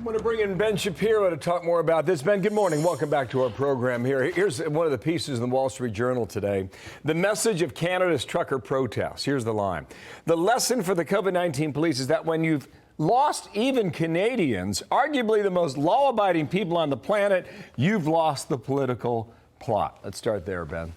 I'm going to bring in Ben Shapiro to talk more about this. Ben, good morning. Welcome back to our program here. Here's one of the pieces in the Wall Street Journal today. The message of Canada's trucker protests. Here's the line. The lesson for the COVID-19 police is that when you've lost even Canadians, arguably the most law-abiding people on the planet, you've lost the political plot. Let's start there, Ben.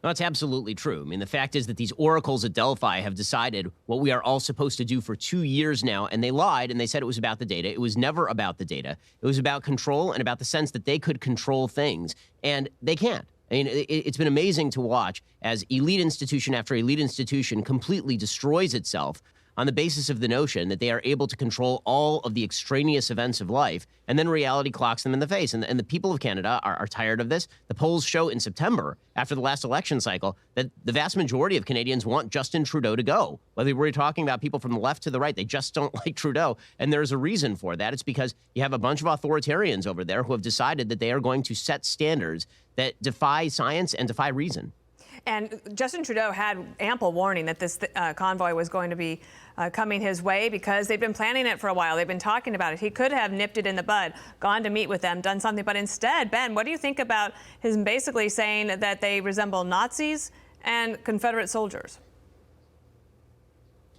No, it's absolutely true. I mean, the fact is that these oracles at Delphi have decided what we are all supposed to do for 2 years now, and they lied, and they said it was about the data. It was never about the data. It was about control and about the sense that they could control things, and they can't. I mean, it's been amazing to watch as elite institution after elite institution completely destroys itself on the basis of the notion that they are able to control all of the extraneous events of life, and then reality clocks them in the face. And the people of Canada are tired of this. The polls show in September, after the last election cycle, that the vast majority of Canadians want Justin Trudeau to go. Whether we're talking about people from the left to the right, they just don't like Trudeau. And there's a reason for that. It's because you have a bunch of authoritarians over there who have decided that they are going to set standards that defy science and defy reason. And Justin Trudeau had ample warning that this convoy was going to be coming his way because they've been planning it for a while. They've been talking about it. He could have nipped it in the bud, gone to meet with them, done something. But instead, Ben, what do you think about him basically saying that they resemble Nazis and Confederate soldiers?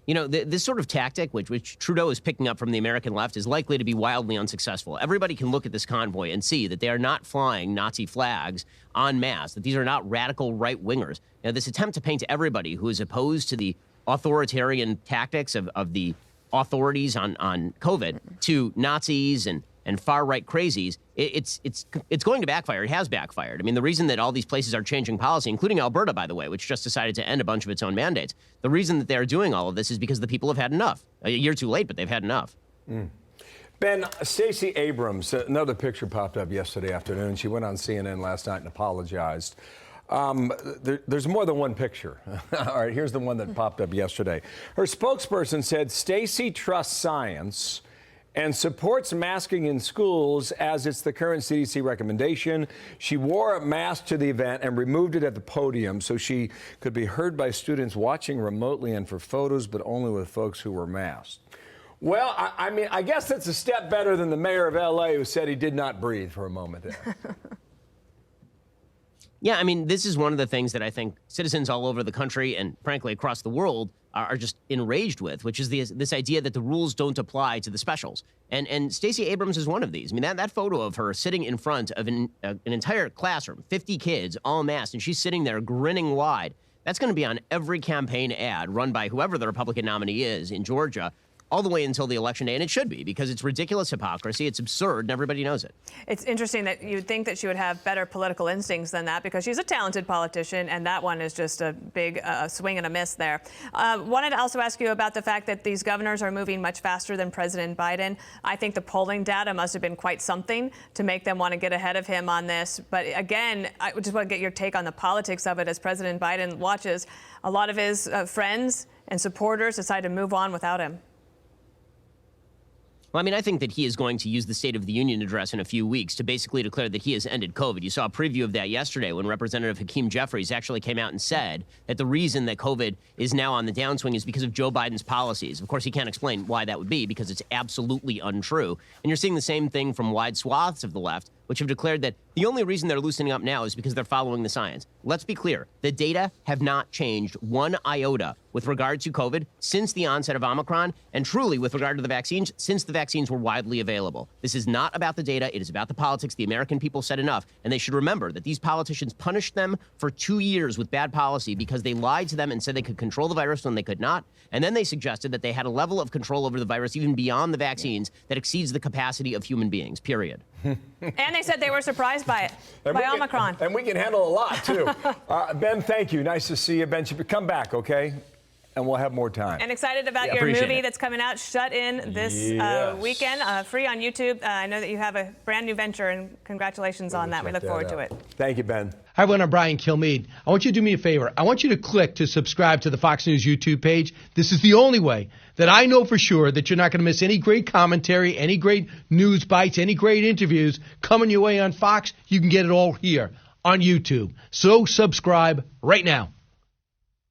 You know, this sort of tactic, which Trudeau is picking up from the American left, is likely to be wildly unsuccessful. Everybody can look at this convoy and see that they are not flying Nazi flags en masse, that these are not radical right-wingers. Now, this attempt to paint everybody who is opposed to the authoritarian tactics of the authorities on COVID to Nazis and far-right crazies, it's going to backfire. It has backfired. I mean, the reason that all these places are changing policy, including Alberta, by the way, which just decided to end a bunch of its own mandates, the reason that they're doing all of this is because the people have had enough. A year too late, but they've had enough. Ben, Stacey Abrams, another picture popped up yesterday afternoon. She went on CNN last night and apologized. There's more than one picture. All right, here's the one that popped up yesterday. Her spokesperson said Stacey trusts science and supports masking in schools as it's the current CDC recommendation. She wore a mask to the event and removed it at the podium so she could be heard by students watching remotely and for photos, but only with folks who were masked. Well, I mean, I guess that's a step better than the mayor of L.A. who said he did not breathe for a moment there. Yeah, I mean, this is one of the things that I think citizens all over the country and, frankly, across the world are just enraged with, which is this idea that the rules don't apply to the specials. And Stacey Abrams is one of these. I mean, that photo of her sitting in front of an entire classroom, 50 kids, all masked, and she's sitting there grinning wide, that's going to be on every campaign ad run by whoever the Republican nominee is in Georgia, all the way until the election day, and it should be, because it's ridiculous hypocrisy, it's absurd, and everybody knows it. It's interesting that you'd think that she would have better political instincts than that, because she's a talented politician, and that one is just a big swing and a miss there. Wanted to also ask you about the fact that these governors are moving much faster than President Biden. I think the polling data must have been quite something to make them want to get ahead of him on this. But again, I just want to get your take on the politics of it as President Biden watches a lot of his friends and supporters decide to move on without him. Well, I mean, I think that he is going to use the State of the Union address in a few weeks to basically declare that he has ended COVID. You saw a preview of that yesterday when Representative Hakeem Jeffries actually came out and said that the reason that COVID is now on the downswing is because of Joe Biden's policies. Of course, he can't explain why that would be, because it's absolutely untrue. And you're seeing the same thing from wide swaths of the left, which have declared that the only reason they're loosening up now is because they're following the science. Let's be clear. The data have not changed one iota with regard to COVID since the onset of Omicron, and truly with regard to the vaccines, since the vaccines were widely available. This is not about the data. It is about the politics. The American people said enough, and they should remember that these politicians punished them for 2 years with bad policy because they lied to them and said they could control the virus when they could not, and then they suggested that they had a level of control over the virus even beyond the vaccines that exceeds the capacity of human beings, period. And they said they were surprised by it, by Omicron. And we can handle a lot, too. Ben, thank you. Nice to see you. Ben, come back, okay? And we'll have more time. And excited about your movie that's coming out, Shut In, this weekend, free on YouTube. I know that you have a brand new venture, and congratulations on that. We look forward to it. Thank you, Ben. Hi, everyone. I'm Brian Kilmeade. I want you to do me a favor. I want you to click to subscribe to the Fox News YouTube page. This is the only way that I know for sure that you're not going to miss any great commentary, any great news bites, any great interviews coming your way on Fox. You can get it all here on YouTube. So subscribe right now.